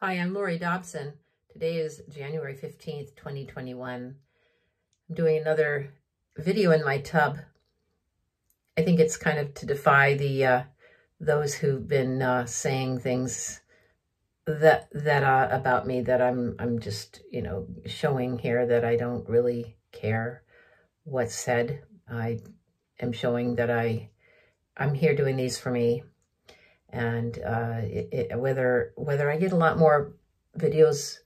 Hi, I'm Laurie Dobson. Today is January 15th, 2021. I'm doing another video in my tub. I think it's kind of to defy those who've been saying things that about me that I'm just, showing here that I don't really care what's said. I am showing that I'm here doing these for me. And whether I get a lot more videos,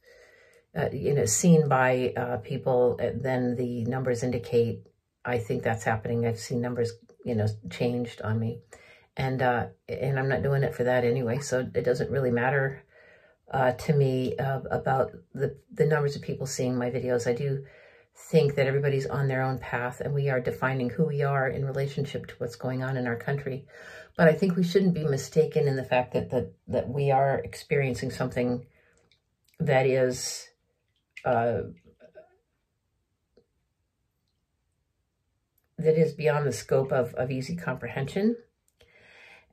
seen by people than the numbers indicate, I think that's happening. I've seen numbers, changed on me, and I'm not doing it for that anyway. So it doesn't really matter to me about the numbers of people seeing my videos. I do think that everybody's on their own path, and we are defining who we are in relationship to what's going on in our country. But I think we shouldn't be mistaken in the fact that we are experiencing something that is beyond the scope of easy comprehension.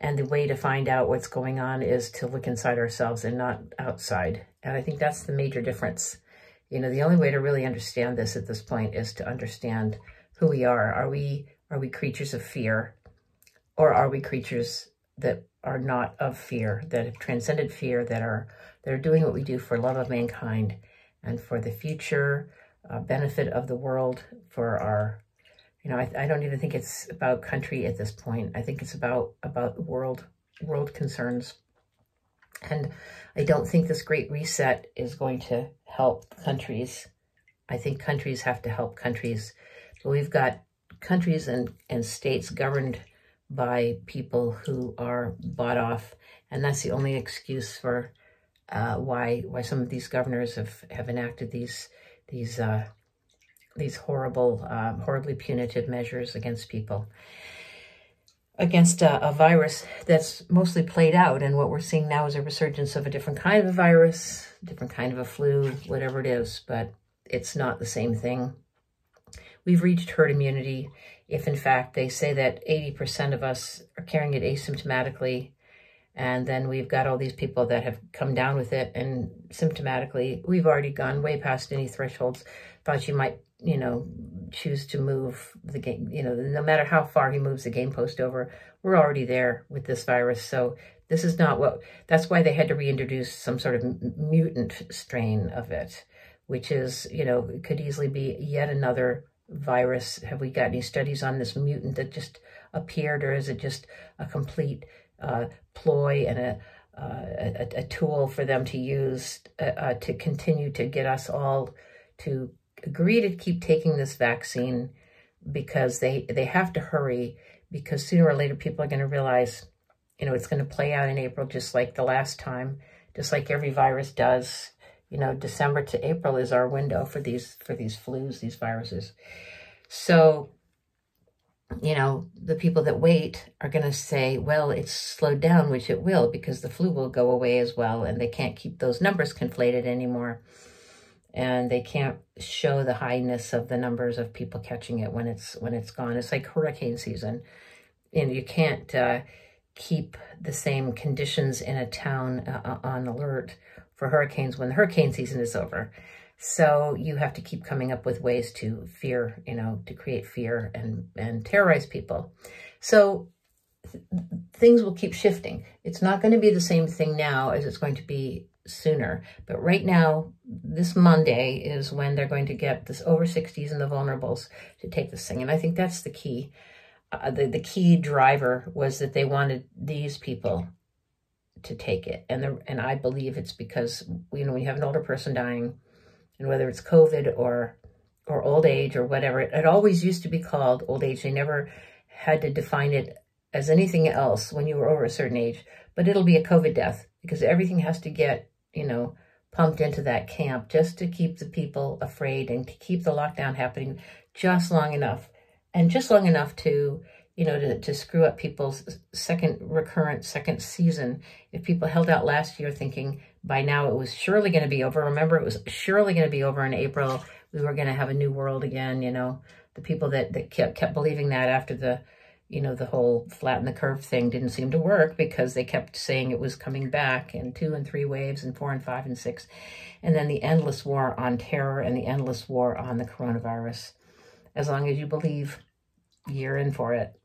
And the way to find out what's going on is to look inside ourselves and not outside. And I think that's the major difference. The only way to really understand this at this point is to understand who we are. Are we creatures of fear? Or are we creatures that are not of fear, that have transcended fear, that are doing what we do for love of mankind and for the future benefit of the world, for our, I don't even think it's about country at this point. I think it's about world concerns. And I don't think this great reset is going to help countries. I think countries have to help countries. But we've got countries and states governed by people who are bought off, and that's the only excuse for why some of these governors have enacted these horribly punitive measures against people, against a virus that's mostly played out. And what we're seeing now is a resurgence of a different kind of a virus, different kind of a flu, whatever it is, but it's not the same thing. We've reached herd immunity. If in fact they say that 80% of us are carrying it asymptomatically, and then we've got all these people that have come down with it and symptomatically, we've already gone way past any thresholds. Thought you might, choose to move the game, no matter how far he moves the game post over, we're already there with this virus. So this is not that's why they had to reintroduce some sort of mutant strain of it, which is, it could easily be yet another virus. Have we got any studies on this mutant that just appeared, or is it just a complete ploy and a tool for them to use to continue to get us all to agree to keep taking this vaccine, because they have to hurry, because sooner or later people are going to realize, it's going to play out in April just like the last time, just like every virus does. December to April is our window for these flus, these viruses. So, the people that wait are going to say, well, it's slowed down, which it will, because the flu will go away as well. And they can't keep those numbers conflated anymore. And they can't show the highness of the numbers of people catching it when it's gone. It's like hurricane season. You can't keep the same conditions in a town on alert for hurricanes when the hurricane season is over. So you have to keep coming up with ways to fear, to create fear and terrorize people. So things will keep shifting. It's not going to be the same thing now as it's going to be sooner. But right now, this Monday is when they're going to get this over 60s and the vulnerables to take this thing. And I think that's the key. The key driver was that they wanted these people to take it. And I believe it's because, when you have an older person dying, and whether it's COVID or old age or whatever, it always used to be called old age. They never had to define it as anything else when you were over a certain age, but it'll be a COVID death, because everything has to get, pumped into that camp just to keep the people afraid and to keep the lockdown happening just long enough. And just long enough to, to screw up people's second season. If people held out last year thinking by now it was surely going to be over. Remember, it was surely going to be over in April. We were going to have a new world again, The people that kept believing that after the you know, the whole flatten the curve thing didn't seem to work because they kept saying it was coming back in 2 and 3 waves and 4 and 5 and 6. And then the endless war on terror and the endless war on the coronavirus. As long as you believe, you're in for it.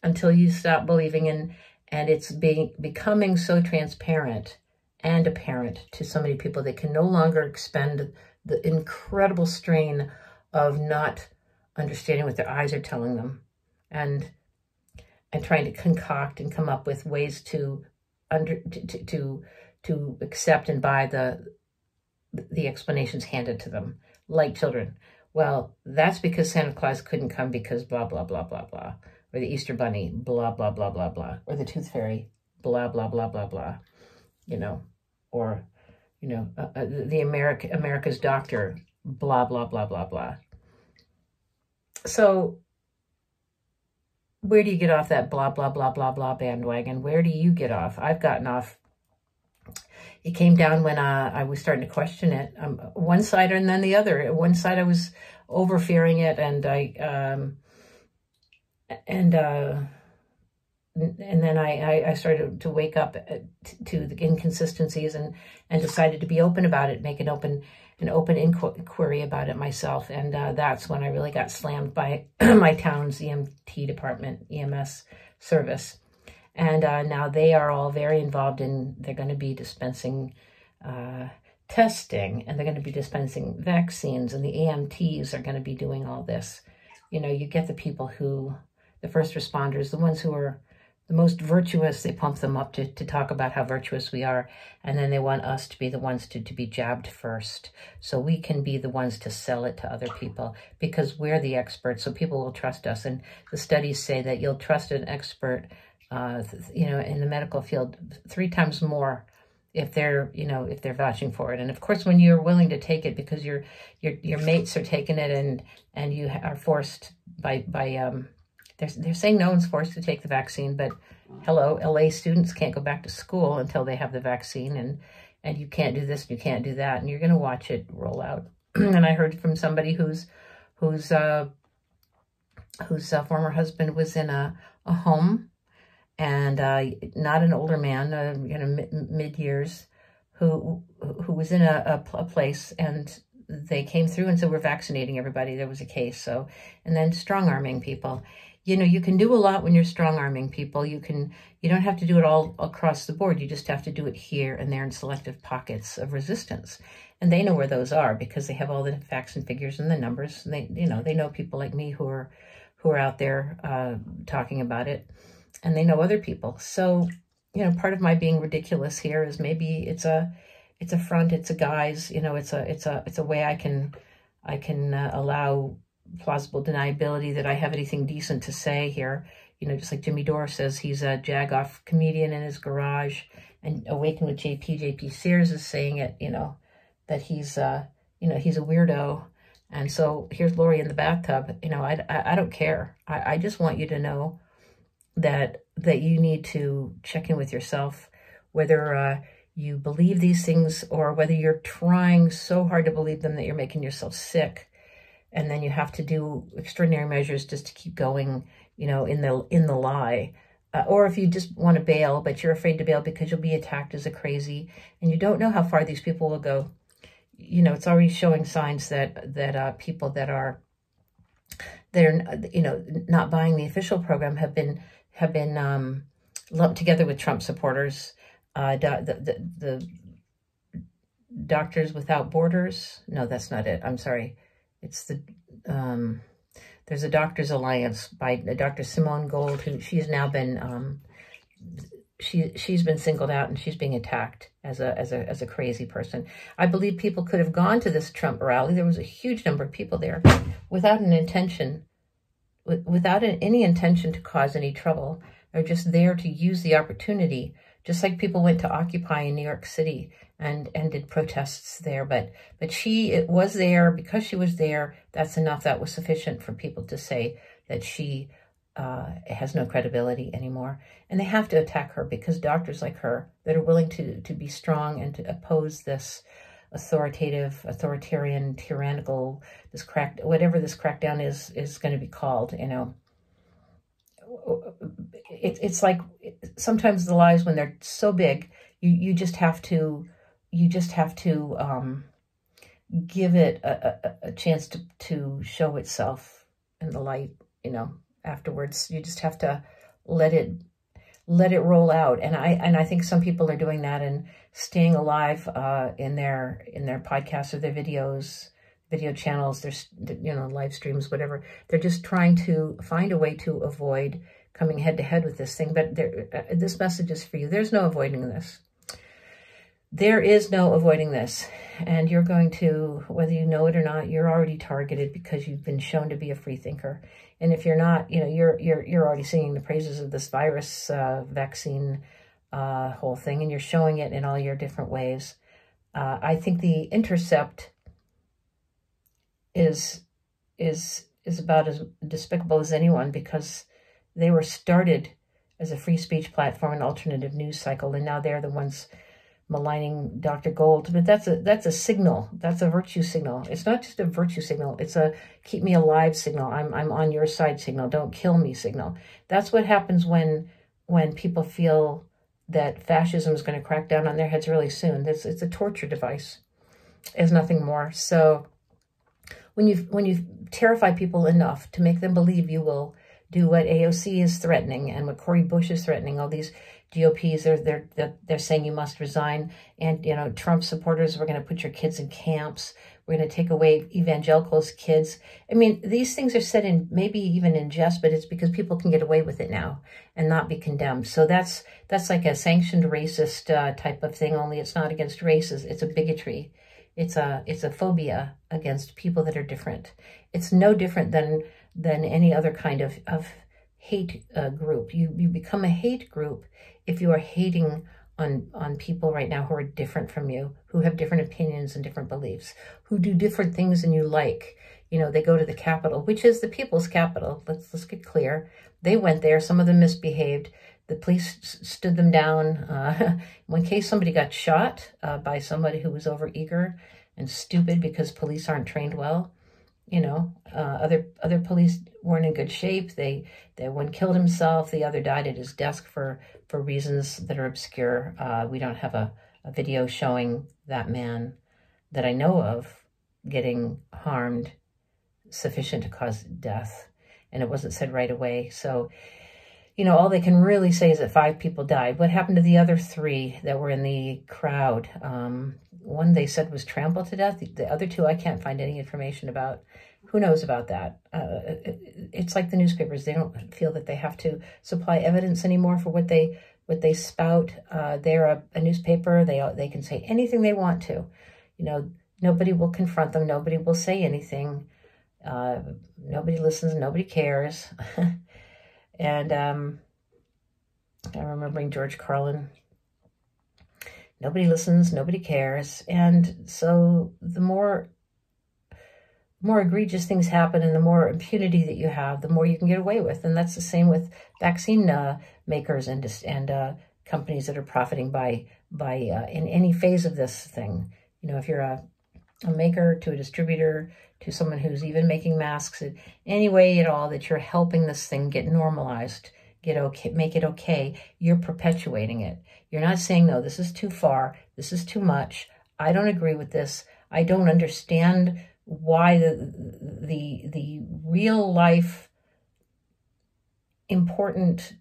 Until you stop believing and it's becoming so transparent and apparent to so many people, they can no longer expend the incredible strain of not understanding what their eyes are telling them and trying to concoct and come up with ways to accept and buy the explanations handed to them, like children. Well, that's because Santa Claus couldn't come because blah, blah, blah, blah, blah. Or the Easter Bunny, blah, blah, blah, blah, blah. Or the Tooth Fairy, blah, blah, blah, blah, blah. You know, or, you know, the America's Doctor, blah, blah, blah, blah, blah. So where do you get off that blah, blah, blah, blah, blah bandwagon? Where do you get off? I've gotten off. It came down when I was starting to question it. One side and then the other. One side I was over-fearing it, and then I started to wake up to the inconsistencies and decided to be open about it, make an open inquiry about it myself. And that's when I really got slammed by my town's EMT department, EMS service. And now they are all very involved they're going to be dispensing testing, and they're going to be dispensing vaccines, and the EMTs are going to be doing all this. You know, you get the people the first responders, the ones who are the most virtuous, they pump them up to talk about how virtuous we are. And then they want us to be the ones to be jabbed first, so we can be the ones to sell it to other people because we're the experts, so people will trust us. And the studies say that you'll trust an expert, you know, in the medical field 3 times more if they're, you know, if they're vouching for it. And of course, when you're willing to take it because your mates are taking it and you are forced by they're saying no one's forced to take the vaccine, but hello, LA students can't go back to school until they have the vaccine, and you can't do this and you can't do that, and you're going to watch it roll out. And I heard from somebody whose former husband was in a home, and not an older man, you know, mid-years, who was in a place, and they came through and said, we're vaccinating everybody. There was a case. So, and then strong-arming people. You know, you can do a lot when you're strong-arming people. You don't have to do it all across the board. You just have to do it here and there in selective pockets of resistance. And they know where those are because they have all the facts and figures and the numbers. And they know people like me who are out there talking about it, and they know other people. So, you know, part of my being ridiculous here is maybe it's a front, it's a guise, you know, it's a way I can allow plausible deniability that I have anything decent to say here. You know, just like Jimmy Dore says he's a jag-off comedian in his garage, and Awaken with JP Sears is saying it, you know, that he's you know, he's a weirdo. And so here's Laurie in the bathtub. You know, I don't care. I just want you to know that you need to check in with yourself, whether you believe these things or whether you're trying so hard to believe them that you're making yourself sick. And then you have to do extraordinary measures just to keep going, you know, in the lie. Or if you just want to bail, but you're afraid to bail because you'll be attacked as a crazy, and you don't know how far these people will go. You know, it's already showing signs that people that are, you know, not buying the official program have been lumped together with Trump supporters. The Doctors Without Borders. No, that's not it. I'm sorry. It's there's a Doctors Alliance by Dr. Simone Gold, who she's now been, she's been singled out, and she's being attacked as a crazy person. I believe people could have gone to this Trump rally. There was a huge number of people there without an intention, without any intention to cause any trouble. They're just there to use the opportunity, just like people went to Occupy in New York City and did protests there. But she was there because she was there. That's enough. That was sufficient for people to say that she has no credibility anymore. And they have to attack her because doctors like her that are willing to be strong and to oppose this authoritarian, tyrannical, whatever this crackdown is going to be called, you know. it's like sometimes the lies, when they're so big, you just have to give it a chance to show itself in the light, afterwards. You just have to let it roll out. And I think some people are doing that and staying alive in their podcasts or their video channels, their live streams, whatever. They're just trying to find a way to avoid coming head to head with this thing. But this message is for you. There's no avoiding this. There is no avoiding this. And you're going to, whether you know it or not, you're already targeted because you've been shown to be a free thinker. And if you're not, you're already singing the praises of this virus vaccine whole thing, and you're showing it in all your different ways. I think the Intercept is about as despicable as anyone, because they were started as a free speech platform, an alternative news cycle, and now they're the ones maligning Dr. Gold. But that's a signal. That's a virtue signal. It's not just a virtue signal. It's a keep me alive signal. I'm on your side signal. Don't kill me signal. That's what happens when people feel that fascism is going to crack down on their heads really soon. It's a torture device. It's nothing more. So when you terrify people enough to make them believe you will do what AOC is threatening and what Cori Bush is threatening, all these GOPs, they're saying you must resign, and Trump supporters, we're going to put your kids in camps, we're going to take away evangelicals' kids. I mean, these things are said in maybe even in jest, but it's because people can get away with it now and not be condemned. So that's like a sanctioned racist type of thing, only it's not against races. It's a bigotry. It's a phobia against people that are different. It's no different than any other kind of hate group. You become a hate group if you are hating on people right now who are different from you, who have different opinions and different beliefs, who do different things than you like. They go to the Capitol, which is the people's capital. Let's get clear. They went there. Some of them misbehaved. The police stood them down. In case somebody got shot by somebody who was overeager and stupid because police aren't trained well. Other police weren't in good shape. One killed himself. The other died at his desk for reasons that are obscure. We don't have a video showing that man that I know of getting harmed sufficient to cause death. And it wasn't said right away. So, all they can really say is that 5 people died. What happened to the other 3 that were in the crowd? One they said was trampled to death. The other 2 I can't find any information about. Who knows about that? It's like the newspapers. They don't feel that they have to supply evidence anymore for what they spout. They're a newspaper. They can say anything they want to. Nobody will confront them. Nobody will say anything. Nobody listens. Nobody cares. And I'm remembering George Carlin. Nobody listens, nobody cares. And so the more egregious things happen and the more impunity that you have, the more you can get away with. And that's the same with vaccine makers and companies that are profiting by in any phase of this thing. If you're a maker to a distributor to someone who's even making masks, any way at all that you're helping this thing get normalized, make it okay, you're perpetuating it. You're not saying, no, this is too far, this is too much, I don't agree with this, I don't understand why the real life important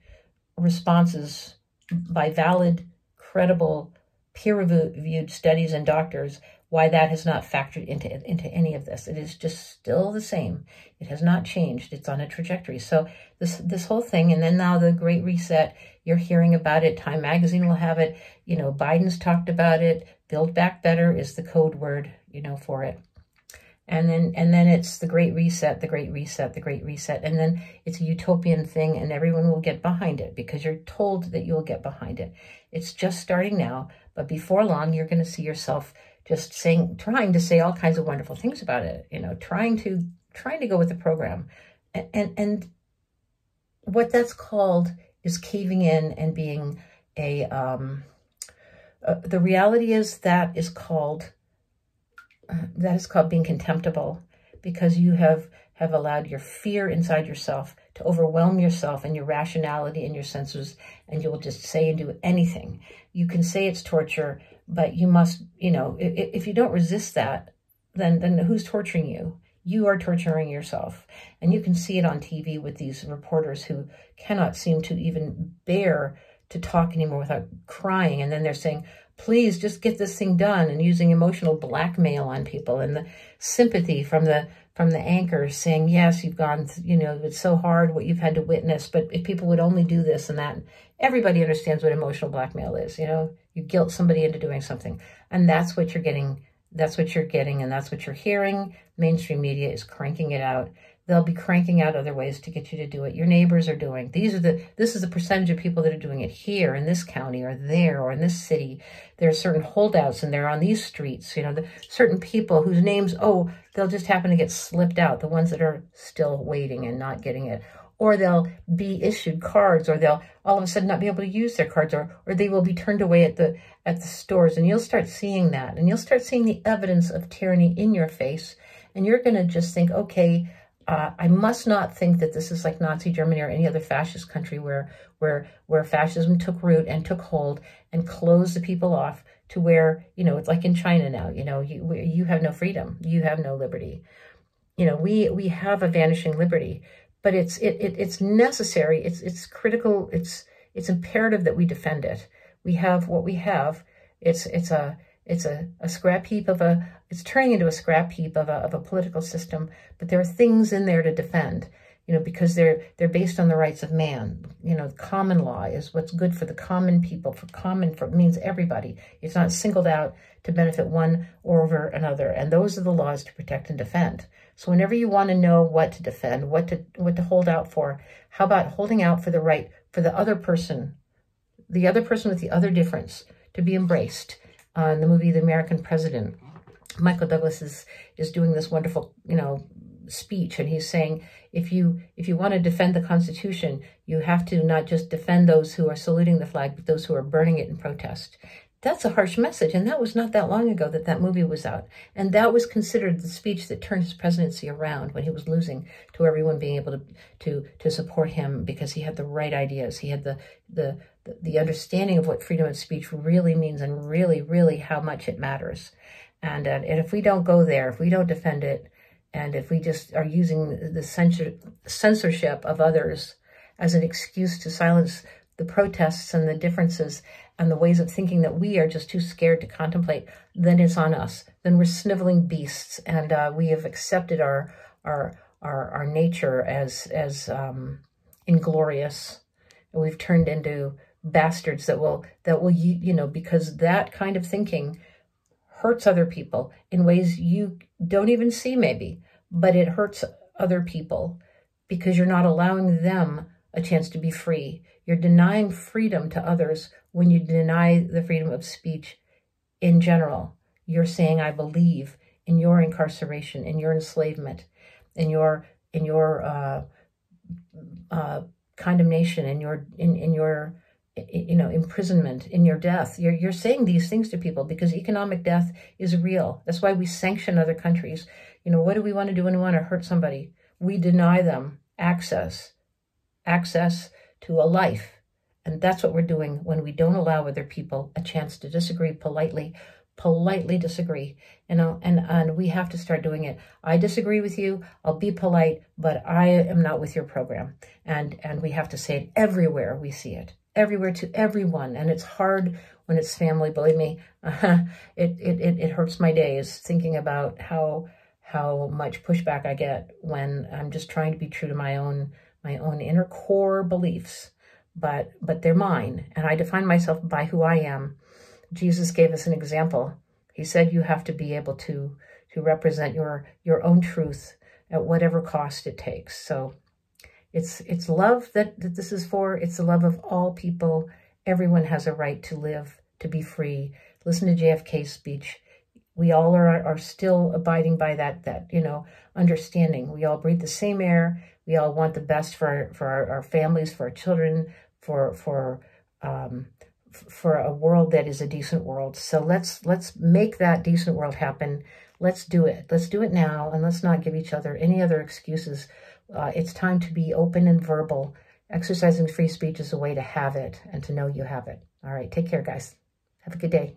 responses by valid, credible, peer-reviewed studies and doctors, why that has not factored into any of this. It is just still the same. It has not changed. It's on a trajectory. So this whole thing, and then now the Great Reset, you're hearing about it. Time Magazine will have it. Biden's talked about it. Build Back Better is the code word, for it. And then it's the Great Reset, the Great Reset, the Great Reset. And then it's a utopian thing, and everyone will get behind it because you're told that you'll get behind it. It's just starting now, but before long, you're going to see yourself just trying to say all kinds of wonderful things about it, trying to go with the program. And what that's called is caving in and being the reality is that is called being contemptible, because you have allowed your fear inside yourself to overwhelm yourself and your rationality and your senses, and you will just say and do anything. You can say it's torture, but you must, you know, if you don't resist that, then who's torturing you? You are torturing yourself. And you can see it on TV with these reporters who cannot seem to even bear to talk anymore without crying. And then they're saying, please just get this thing done, and using emotional blackmail on people, and the sympathy from the anchors saying, yes, you've gone, you know, it's so hard what you've had to witness, but if people would only do this and that. Everybody understands what emotional blackmail is. You know, you guilt somebody into doing something, and that's what you're getting. That's what you're getting, and that's what you're hearing. Mainstream media is cranking it out. They'll be cranking out other ways to get you to do it. Your neighbors are doing. This is the percentage of people that are doing it here in this county or there or in this city. There are certain holdouts, and they're on these streets. You know, certain people whose names, they'll just happen to get slipped out. The ones that are still waiting and not getting it. Or they'll be issued cards, or they'll all of a sudden not be able to use their cards, or they will be turned away at the stores. And you'll start seeing that, and you'll start seeing the evidence of tyranny in your face. And you're going to just think, okay, I must not think that this is like Nazi Germany or any other fascist country where fascism took root and took hold and closed the people off to where, you know, it's like in China now. You know, you have no freedom, you have no liberty. You know, we have a vanishing liberty. But it's necessary. It's critical. It's imperative that we defend it. We have what we have. It's a scrap heap it's turning into a scrap heap of a political system. But there are things in there to defend. You know, because they're based on the rights of man. You know, common law is what's good for the common people. It means everybody. It's not singled out to benefit one over another. And those are the laws to protect and defend. So whenever you want to know what to defend, what to hold out for, how about holding out for the right for the other person with the other difference to be embraced? In the movie The American President, Michael Douglas is doing this wonderful, you know, speech, and he's saying, if you want to defend the Constitution, you have to not just defend those who are saluting the flag, but those who are burning it in protest. That's a harsh message, and that was not that long ago that movie was out. And that was considered the speech that turned his presidency around when he was losing, to everyone being able to support him because he had the right ideas. He had the understanding of what freedom of speech really means and really, really how much it matters. And if we don't go there, if we don't defend it, and if we just are using the censorship of others as an excuse to silence the protests and the differences and the ways of thinking that we are just too scared to contemplate, then it's on us. Then we're sniveling beasts, and we have accepted our nature as inglorious, and we've turned into bastards that will you know, because that kind of thinking hurts other people in ways you don't even see maybe, but it hurts other people because you're not allowing them a chance to be free. You're denying freedom to others when you deny the freedom of speech in general. You're saying, I believe in your incarceration, in your enslavement, in your condemnation, in your you know, imprisonment, in your death. You're saying these things to people because economic death is real. That's why we sanction other countries. You know, what do we want to do when we want to hurt somebody? We deny them access to a life. And that's what we're doing when we don't allow other people a chance to disagree politely disagree. You know, and we have to start doing it. I disagree with you. I'll be polite, but I am not with your program. And we have to say it everywhere we see it. Everywhere to everyone. And it's hard when it's family, believe me. It hurts my days thinking about how much pushback I get when I'm just trying to be true to my own inner core beliefs. But they're mine, and I define myself by who I am. Jesus gave us an example. He said you have to be able to represent your own truth at whatever cost it takes. So it's love that this is for. It's the love of all people. Everyone has a right to live, to be free. Listen to JFK's speech. We all are still abiding by that you know, understanding. We all breathe the same air. We all want the best for our families, for our children, for a world that is a decent world. So let's make that decent world happen. Let's do it. Let's do it now, and let's not give each other any other excuses It's time to be open and verbal. Exercising free speech is a way to have it and to know you have it. All right, take care, guys. Have a good day.